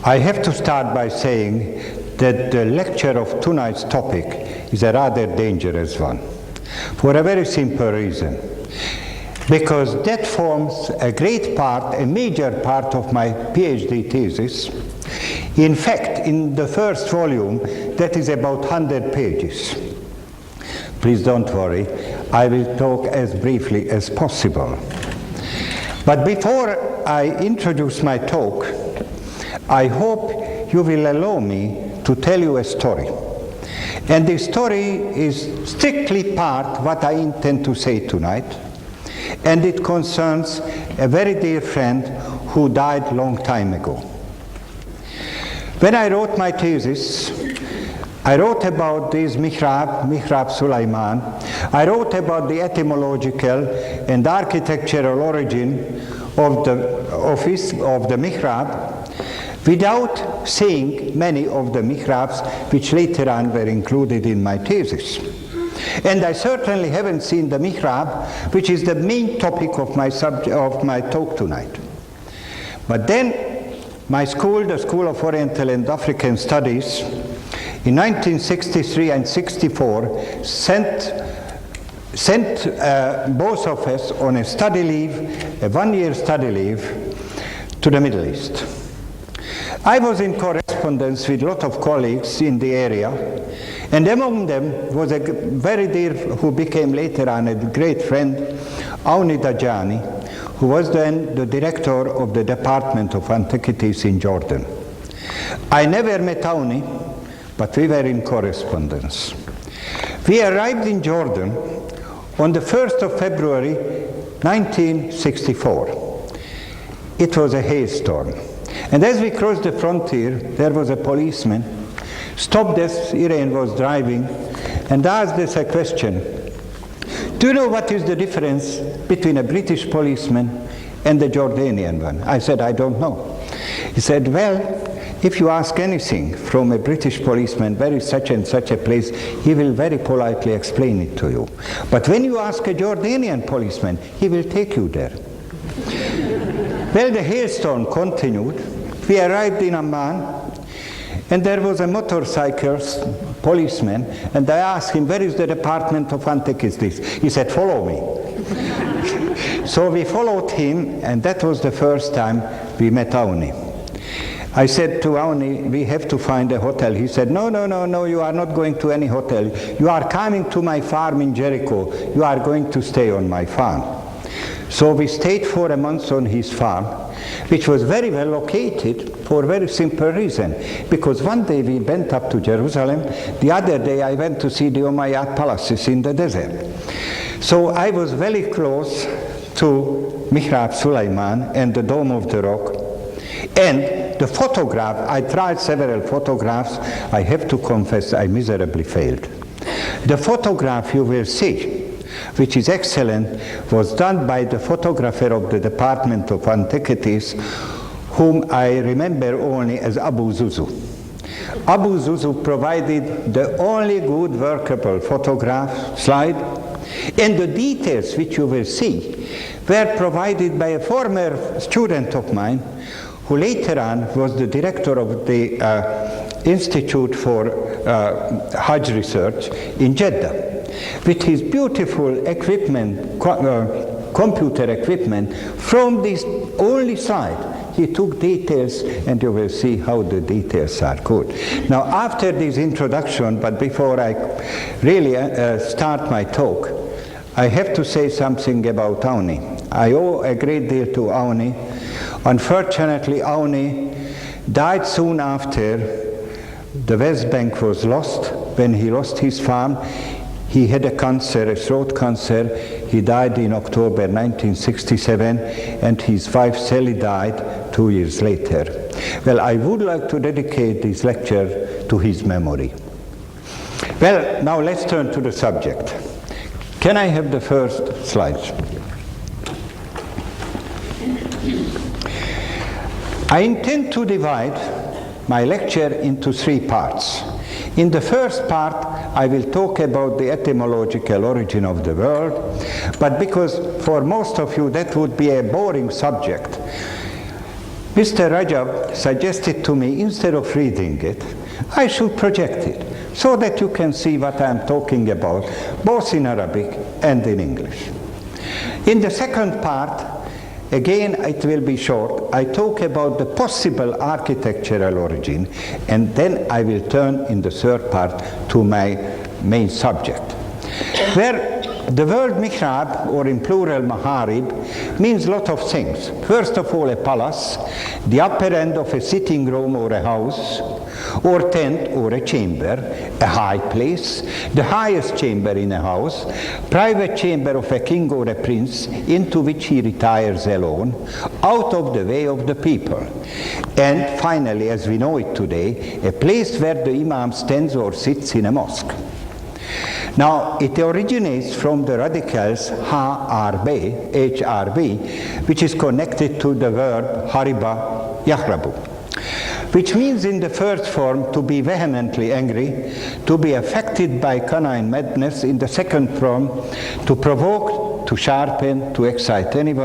I have to start by saying that the lecture of tonight's topic is a rather dangerous one, for a very simple reason. Because that forms a great part, a major part of my PhD thesis. In fact, in the first volume, that is about 100 pages. Please don't worry, I will talk as briefly as possible. But before I introduce my talk, I hope you will allow me to tell you a story. And the story is strictly part what I intend to say tonight. And it concerns a very dear friend who died long time ago. When I wrote my thesis, I wrote about this Mihrab Sulayman. I wrote about the etymological and architectural origin of the Mihrab, without seeing many of the Mihrabs which later on were included in my thesis. And I certainly haven't seen the Mihrab, which is the main topic of my talk tonight. But then my school, the School of Oriental and African Studies, in 1963 and 64 sent both of us on a study leave, a one-year study leave, to the Middle East. I was in correspondence with a lot of colleagues in the area, and among them was a very dear, who became later on a great friend, Awni Dajani, who was then the director of the Department of Antiquities in Jordan. I never met Awni, but we were in correspondence. We arrived in Jordan on the 1st of February 1964. It was a hailstorm. And as we crossed the frontier, there was a policeman, stopped as Irene was driving, and asked us a question. Do you know what is the difference between a British policeman and the Jordanian one? I said, I don't know. He said, well, if you ask anything from a British policeman, where is such and such a place, he will very politely explain it to you. But when you ask a Jordanian policeman, he will take you there. Well, the hailstorm continued. We arrived in Amman, and there was a motorcycle policeman, and I asked him, where is the Department of Antiquities? He said, follow me. So we followed him, and that was the first time we met Awni. I said to Awni, we have to find a hotel. He said, no, you are not going to any hotel. You are coming to my farm in Jericho. You are going to stay on my farm. So we stayed for a month on his farm, which was very well located for a very simple reason. Because one day we went up to Jerusalem, the other day I went to see the Umayyad palaces in the desert. So I was very close to Mihrab Sulayman and the Dome of the Rock. And the photograph, I tried several photographs, I have to confess I miserably failed. The photograph you will see, which is excellent, was done by the photographer of the Department of Antiquities, whom I remember only as Abu Zuzu. Abu Zuzu provided the only good workable photograph slide, and the details which you will see were provided by a former student of mine, who later on was the director of the Institute for Hajj Research in Jeddah. With his beautiful equipment, computer equipment, from this only slide, he took details, and you will see how the details are good. Now, after this introduction, but before I really start my talk, I have to say something about Awni. I owe a great deal to Awni. Unfortunately, Awni died soon after the West Bank was lost. When he lost his farm, he had a cancer, a throat cancer. He died in October 1967, and his wife Sally died 2 years later. Well, I would like to dedicate this lecture to his memory. Well, now let's turn to the subject. Can I have the first slide? I intend to divide my lecture into three parts. In the first part, I will talk about the etymological origin of the word, but because for most of you that would be a boring subject, Mr. Rajab suggested to me, instead of reading it, I should project it so that you can see what I'm talking about, both in Arabic and in English. In the second part, again it will be short, I talk about the possible architectural origin, and then I will turn in the third part to my main subject, where the word mihrab, or in plural maharib, means a lot of things. First of all, a palace, the upper end of a sitting room or a house, or tent or a chamber, a high place, the highest chamber in a house, private chamber of a king or a prince, into which he retires alone, out of the way of the people. And finally, as we know it today, a place where the imam stands or sits in a mosque. Now, it originates from the radicals HRB, HRB, which is connected to the verb hariba yahrabu, which means in the first form to be vehemently angry, to be affected by canine madness, in the second form to provoke, to sharpen, to excite anyone.